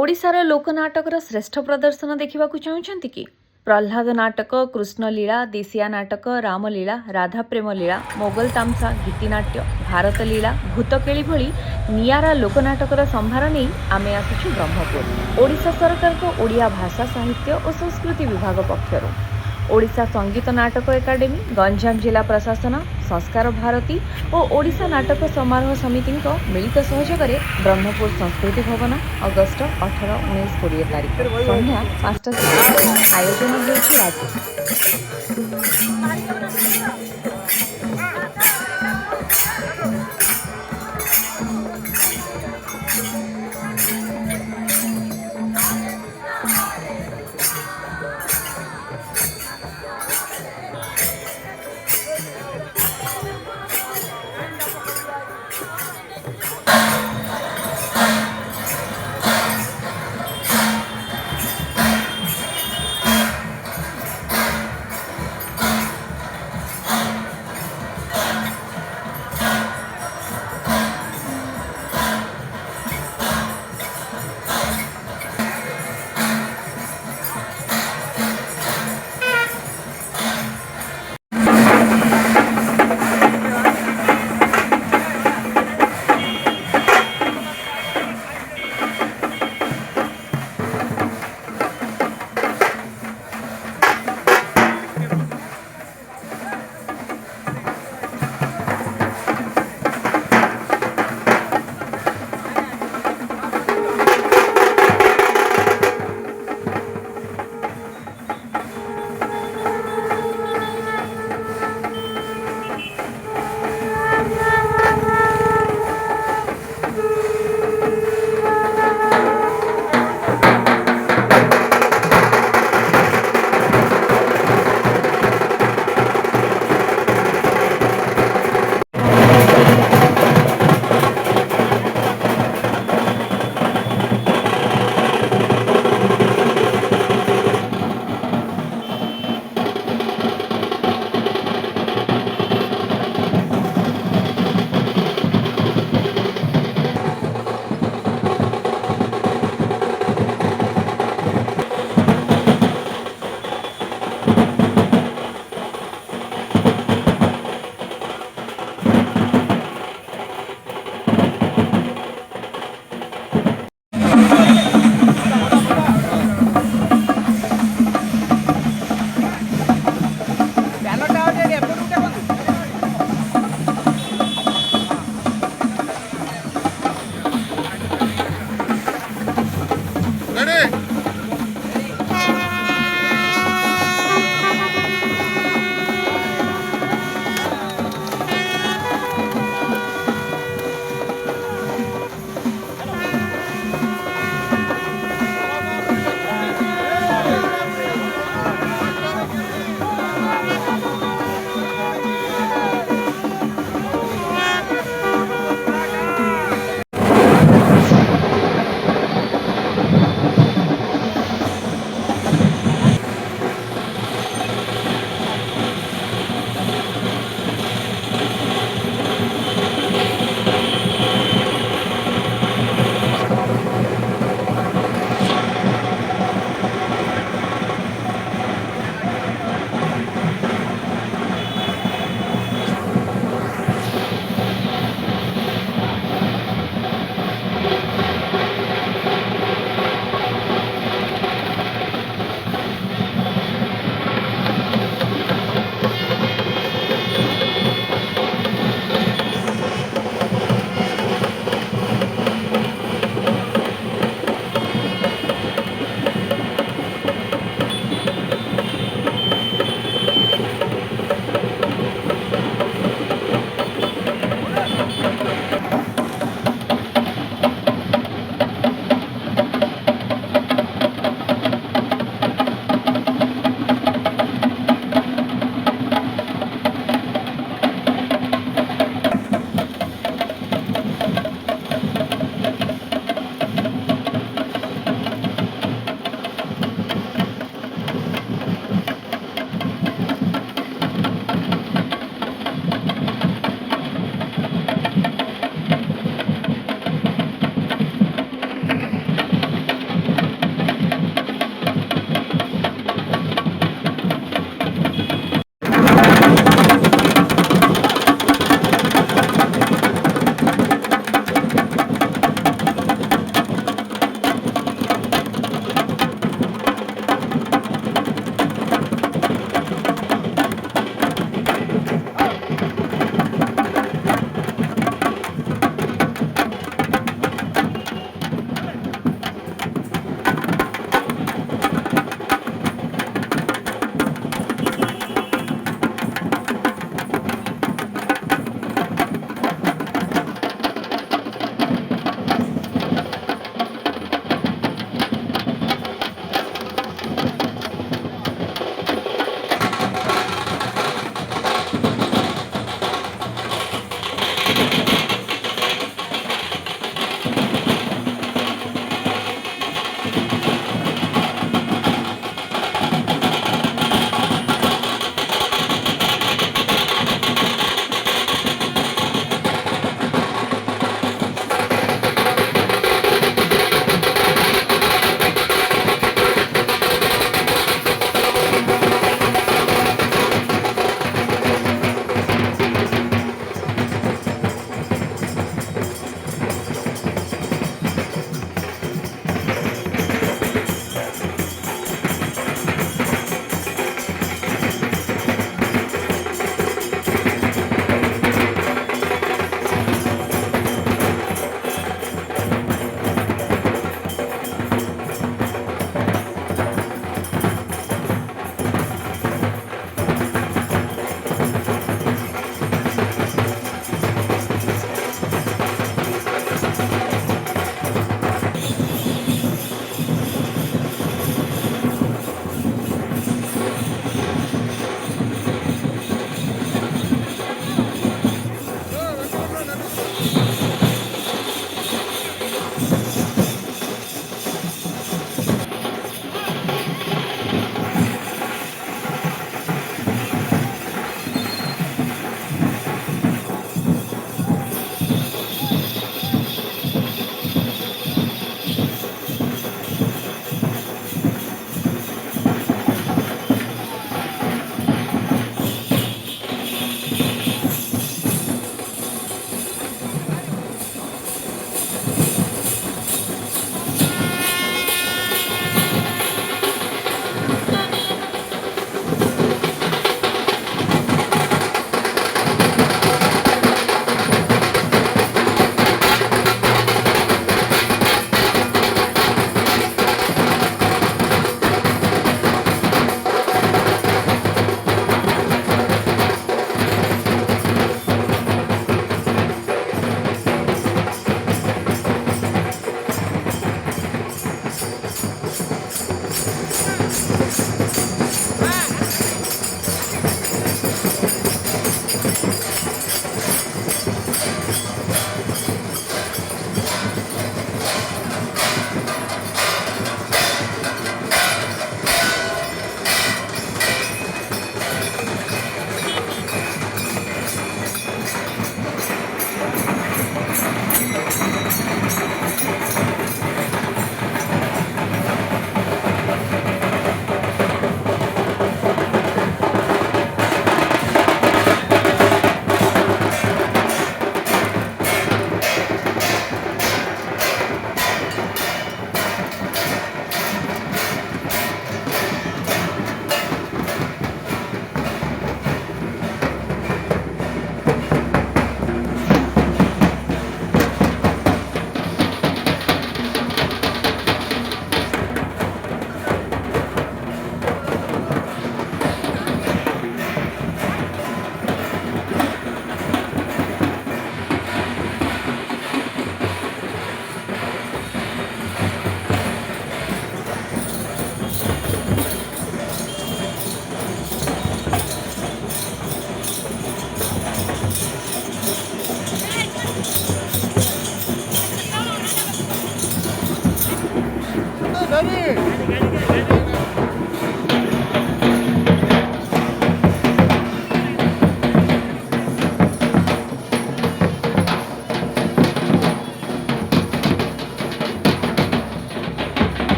ओडिशार लोकनाटकर श्रेष्ठ प्रदर्शन देखा चाहते कि प्रह्लाद नाटक, कृष्णलीला, देशिया नाटक, रामलीला, राधाप्रेम लीला, मोगल तामसा, गीतिनाट्य, भारत लीला, भूतकेली भली नियारा लोकनाटकर संभार नहीं आमे आसुछु ब्रह्मपुर। ओडिशा सरकार को ओडिया भाषा साहित्य और संस्कृति विभाग पक्षर ओडिशा संगीत नाटक एकाडेमी, गंजाम जिला प्रशासन, संस्कार भारती और ओडिशा नाटक समारोह समिति मिलित सहयोग में ब्रह्मपुर संस्कृति भवन अगस्ट 18, 19, 20 तारीख संध्या 5टा आयोजन होइछि।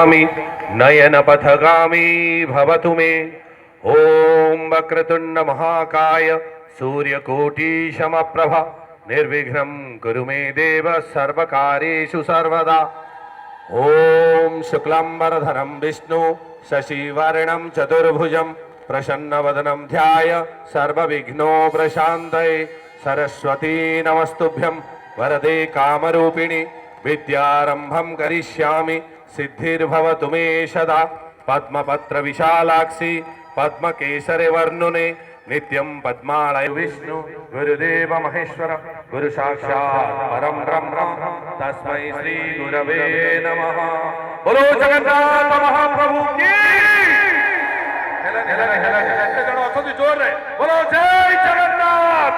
इच्छामि नयनपथगामी भवतु मे। ॐ वक्रतुण्ड महाकाय सूर्यकोटिसमप्रभ निर्विघ्नं कुरु मे देव सर्वकार्येषु सर्वदा। ॐ शुक्लाम्बरधरं विष्णु शशिवर्णं चतुर्भुजं प्रसन्नवदनं ध्याय सर्वविघ्नोपशान्तये। सरस्वती नमस्तुभ्यं वरदे कामरूपिणि विद्यारम्भं करिष्यामि सिद्धिर्भवतु मे सदा। पद्मपत्रविशालाक्षि पद्मकेसरिवर्णुने नित्यं पद्मालय विष्णु गुरुदेव महेश्वर गुरु साक्षात् परं ब्रह्म तस्मै श्री गुरवे नमः। बोलो जगन्नाथ महाप्रभु की। जोर रे बोलो जय जगन्नाथ।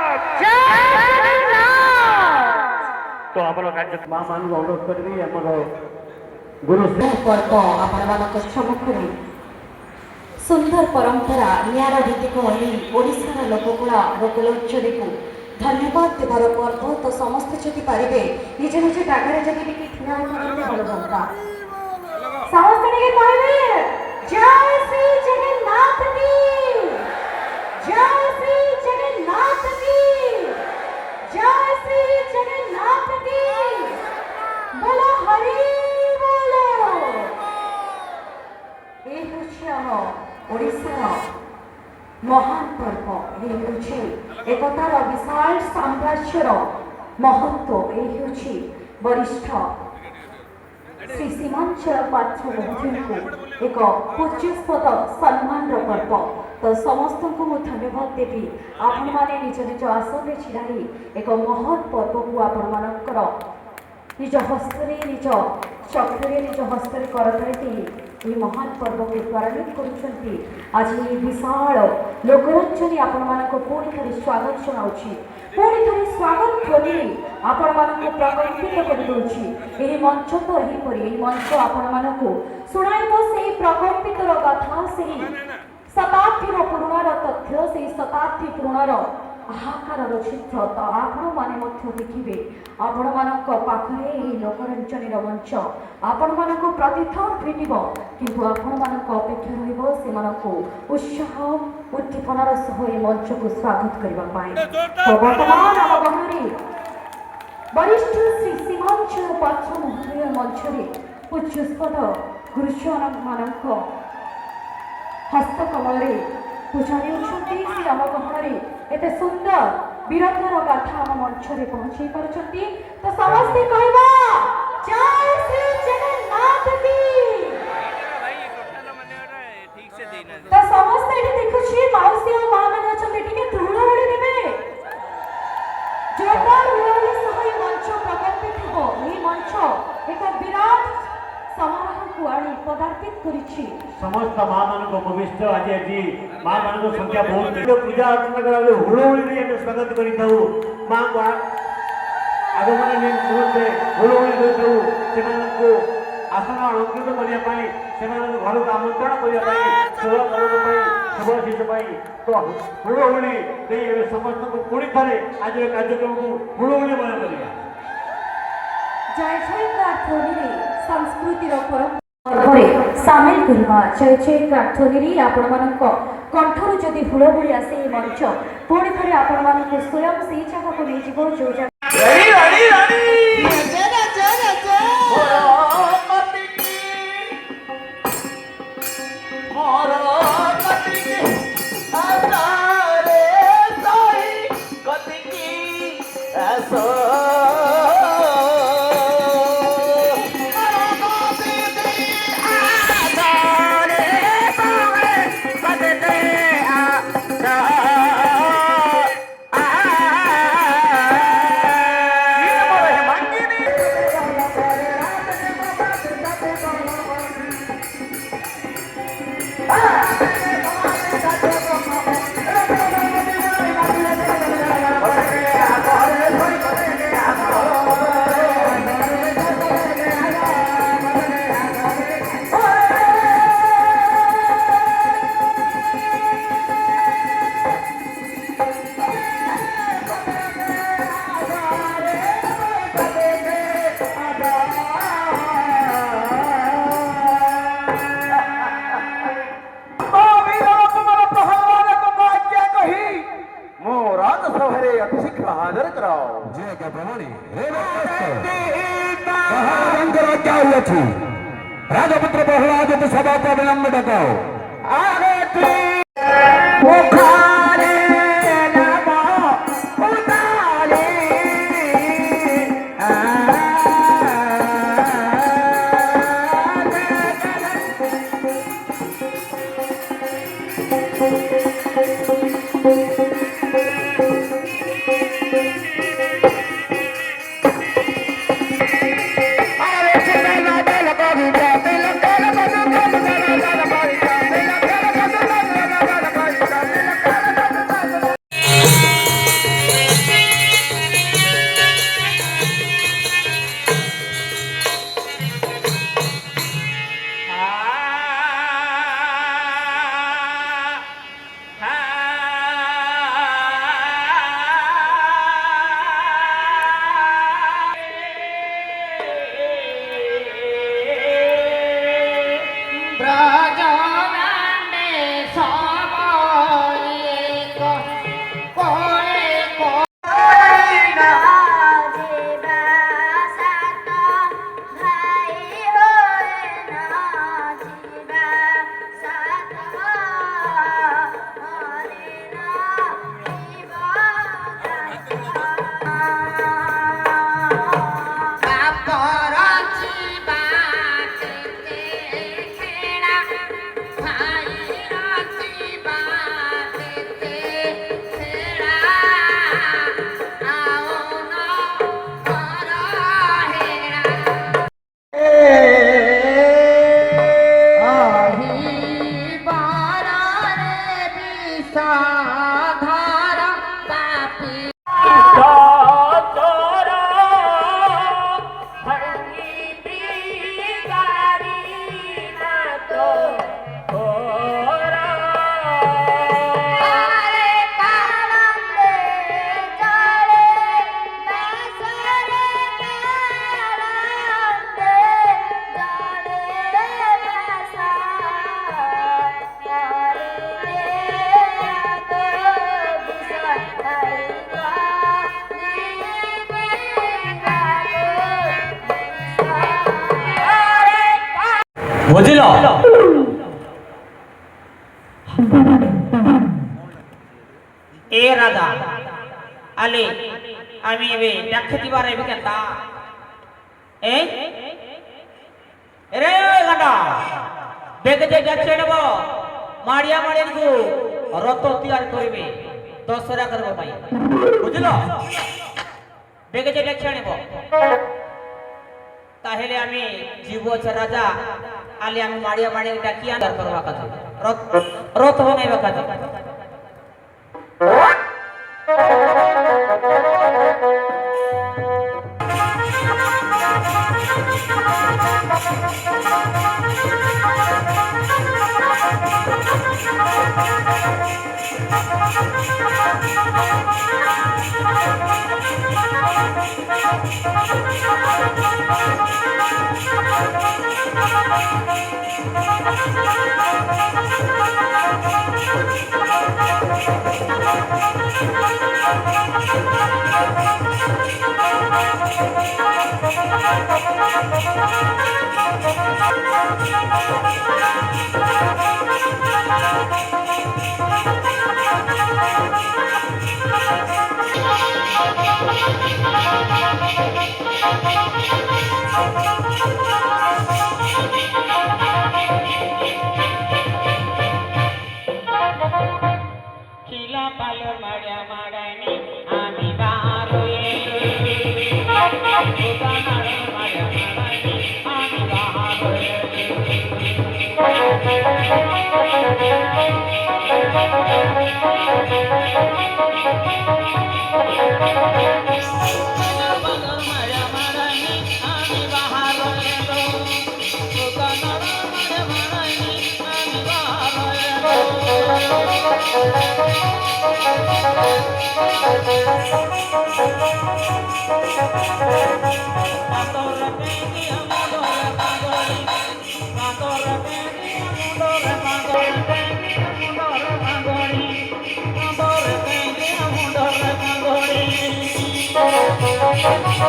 तो आमर कार्य माँ मान अनुरोध करी आमर गुरु पर्व आपणମାନଙ୍କ ସମ୍ମୁଖରେ ସୁନ୍ଦର ପରମ୍ପରା ନିଆରା ଭିତ୍ତିକ ଏହି ଓଡ଼ିଶାର ଲୋକକଳା ଲୋକଲୋଚନୀକୁ ଧନ୍ୟବାଦ ଦେବାର ପର୍ବ। ତ ସମସ୍ତେ ଯଦି ପାରିବେ ନିଜ ନିଜ ଜାଗାରେ ଯଦି ଟିକେ ଠିଆ ହୋଇଥାନ୍ତେ ଭଲ ହୁଅନ୍ତା। ସମସ୍ତେ ଟିକେ କହିବେ ଜୟ ଶ୍ରୀ ଜଗନ୍ନାଥ କି ଜୟ ଶ୍ରୀ ଜଗନ୍ନାଥ କି ଜୟ ଶ୍ରୀ ଜଗନ୍ନାଥ କି ବୋଲ ହରି ବୋଲ। ଏ ହେଉଛି ଆମ ଓଡ଼ିଶାର ମହାନ ପର୍ବ। ଏହି ହେଉଛି ଏକତାର ବିଶାଳ ସାମ୍ରାଜ୍ୟର ମହତ୍ଵ। ଏହି ହେଉଛି ବରିଷ୍ଠ ଶ୍ରୀ ସୀମାଞ୍ଚଳ ପାତ୍ର ମହୋଦୟଙ୍କୁ ଏକ ପୂଜ୍ୟସ୍ପଦ ସମ୍ମାନର ପର୍ବ। ତ ସମସ୍ତଙ୍କୁ ମୁଁ ଧନ୍ୟବାଦ ଦେବି। ଆପଣମାନେ ନିଜ ନିଜ ଆସନରେ ଛିଡ଼ା ହୋଇ ଏକ ମହତ୍ ପର୍ବକୁ ଆପଣମାନଙ୍କର ନିଜ ହସ୍ତରେ ନିଜ ଚକ୍ରରେ ନିଜ ହସ୍ତରେ କରତାଳି ଦେଇ ଏହି ମହାନ ପର୍ବକୁ ତ୍ୱରାନ୍ୱିତ କରୁଛନ୍ତି। ଆଜି ଏହି ବିଶାଳ ଲୋକଲୋଚନୀ ଆପଣମାନଙ୍କୁ ପୁଣି ଥରେ ସ୍ୱାଗତ ଜଣାଉଛି। ପୁଣି ଥରେ ସ୍ୱାଗତ ଧ୍ୱନିରେ ଆପଣମାନଙ୍କୁ ପ୍ରକମ୍ପିତ କରିଦେଉଛି। ଏହି ମଞ୍ଚ ତ ଏହିପରି ଏହି ମଞ୍ଚ ଆପଣମାନଙ୍କୁ ଶୁଣାଇବ ସେହି ପ୍ରକମ୍ପିତର କଥା, ସେହି ଶତାବ୍ଦୀର ପୁରୁଣାର ତଥ୍ୟ, ସେହି ଶତାବ୍ଦୀ ପୁରୁଣାର ହାହାକାରର ଚିତ୍ର। ତ ଆପଣମାନେ ମଧ୍ୟ ଦେଖିବେ ଆପଣମାନଙ୍କ ପାଖରେ ଏହି ଲୋକରଞ୍ଜନୀର ମଞ୍ଚ ଆପଣମାନଙ୍କୁ ପ୍ରତିଥର ଭେଟିବ, କିନ୍ତୁ ଆପଣମାନଙ୍କ ଅପେକ୍ଷା ରହିବ ସେମାନଙ୍କୁ ଉତ୍ସାହ ଉଦ୍ଦୀପନାର ସହ ଏ ମଞ୍ଚକୁ ସ୍ୱାଗତ କରିବା ପାଇଁ। ତ ବର୍ତ୍ତମାନ ଆମ ଗହଣରେ ବରିଷ୍ଠ ଶ୍ରୀ ସୀମାଞ୍ଚଳ ପାତ୍ର ମହୋଦୟ ମଞ୍ଚରେ ପୂଜ୍ୟସ୍ପଦ ଗୁରୁଜନମାନଙ୍କ ହସ୍ତକମଳରେ ପୂଜାରୀ ଅଛନ୍ତି। ସେ ଆମ ଗହଣରେ ଏତେ ସୁନ୍ଦର ବୀରତ୍ୱର ଗାଥା ଆମ ମଞ୍ଚରେ ପହଞ୍ଚାଇ ପାରୁଛନ୍ତି। ତ ସମସ୍ତେ କହିବା ଜୟ ଶ୍ରୀ ଜଗନ୍ନାଥ କି। ତ ସମସ୍ତେ ଏଠି ଦେଖୁଛି ମାଉସୀ ଆଉ ମା ମାନେ ଅଛନ୍ତି, ଟିକେ ଧୂଳବଳି ଦେବେ। ଜୋରଦାର ହୁଳହୁଳି ସହ ଏହି ମଞ୍ଚ ପ୍ରକମ୍ପିତ ହେବ। ଏହି ମଞ୍ଚ ଏକ ବିରାଟ ସମାରୋହକୁ ଆଣି ପଦାର୍ପିତ କରିଛି। समस्त माँ मान उपविष्ट आज आज माँ मान संख्या बहुत पूजा अर्चना करा हुड़हुड़ी स्वागत करें माँ को आगमन निमित्ते हुड़हुड़ी से आसन अलंकृत करने घर को आमंत्रण करने शुभ शीर्ष तो हुड़हुड़ी समस्त को पुणी थे आज कार्यक्रम को हुड़हुड़ी मन कर जय जयकार ध्वनि संस्कृतिर पर्वरे सामिल करवा। जय जयकार ध्वनि आपण कंठर जदि हुड़हुड़ी आसे मंच पुणी थे आपण स्वयं से जगह को नहीं जीव जो आदर कराओ જે કે પ્રમાણે મહારંગ રાજા છે રાજપુત્ર પ્રહલાદ તો સભા કો વિલંબ ડકાઓ મુખારે નમો ઉતારે বুঝল এ রাজা আলে আমি এবে দেখতে দিবার এবে কেনতা এ রে গাডা বেগে যে যাচ্ছে নেব মাড়িয়া মাড়িয়া গো রত তৈয়ার করিবে দশরা করব ভাই বুঝল বেগে যে যাচ্ছে নেব তাহলে আমি জীব রাজা আলে আমি মাড়িয়া মাড়িয়া ডাকি আদার করবা কথা রত বানাইবা কথা जुआर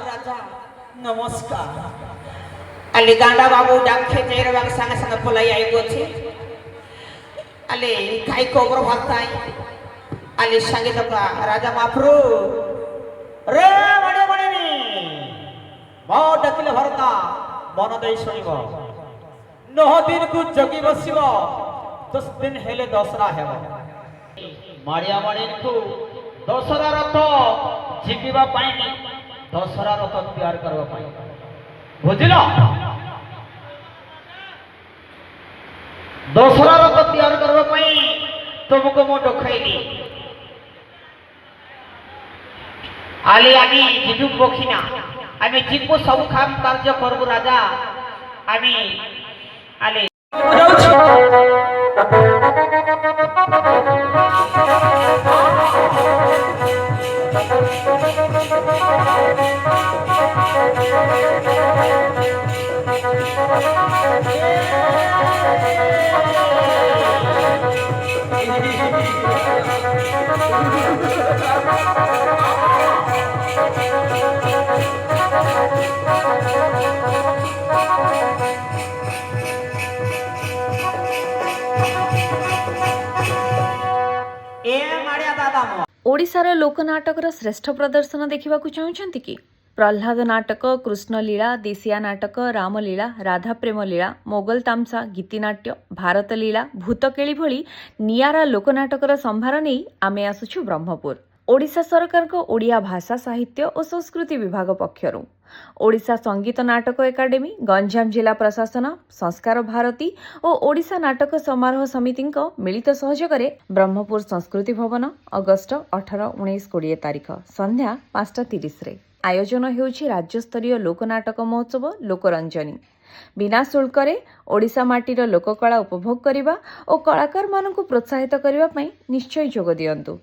राजा नमस्कार अली गांडा बाबू डाके तेरे बाग संग संग पलाई आई गोछे अली काई कोबर भाताई अली संगीत का राजा माफरू रे बड़े बड़े नी बहुत डकिले भरता मन दे सुनिबो 9 दिन को जगी बसिबो 10 दिन हेले दसरा हेबो मारिया मारी को दसरा रथ जिकिबा पाई दसरा रथ तैयार करबा पाई बुझिलो दसरा रथ तैयार करबा पाई तुमको मो डखैली आली आमी जिदु बखिना आमी जिकु सब काम कार्य करबो राजा आमी आली ओडिशार लोकनाटकर श्रेष्ठ प्रदर्शन देखा चाहते कि प्रह्लाद नाटक कृष्णलीला देशिया नाटक रामलीला राधाप्रेम लीला मोगल तामसा गीतिनाट्य भारत लीला भूतकेली भली नियारा लोकनाटकर संभार नहीं आमे आसुछु ब्रह्मपुर ओडिशा सरकार को ओडिया भाषा साहित्य और संस्कृति विभाग पक्षरु ओडिशा संगीत नाटक एकाडेमी गंजाम जिला प्रशासन संस्कार भारती और ओडिशा नाटक समारोह समिति मिलित सहयोगरे ब्रह्मपुर संस्कृति भवन अगस्ट 18, 19, 20 तारीख संध्या 5:30 रे आयोजन हेउछि राज्यस्तरीय लोकनाटक महोत्सव लोकरंजनी बिना शुल्करे ओडिशा माटीर लोककला उपभोग करिबा और कलाकार मानकु प्रोत्साहित करिबा पई निश्चय जोग दियंतु।